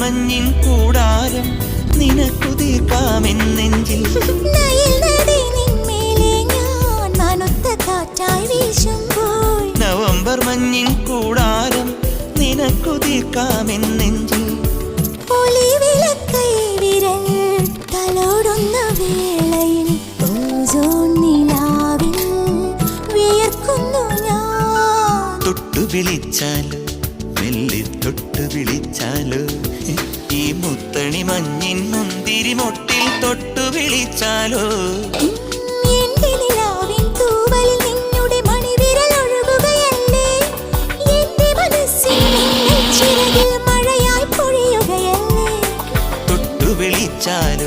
മഞ്ഞിൻ കൂടാരം നിനക്കു തീർക്കാമെന്നെഞ്ചിൽ. നവംബർ മഞ്ഞിൻ കൂടാരം നിനക്കു തീർക്കാമെന്നെഞ്ചിൽ. തൊട്ടു വിളിച്ചാലോ മെല്ലെ തൊട്ടു വിളിച്ചാലോ ഈ മുത്തണി മഞ്ഞിൻ മുന്തിരി മൊട്ടിൽ തൊട്ടു വിളിച്ചാലോ. തൊട്ടു വിളിച്ചാലോ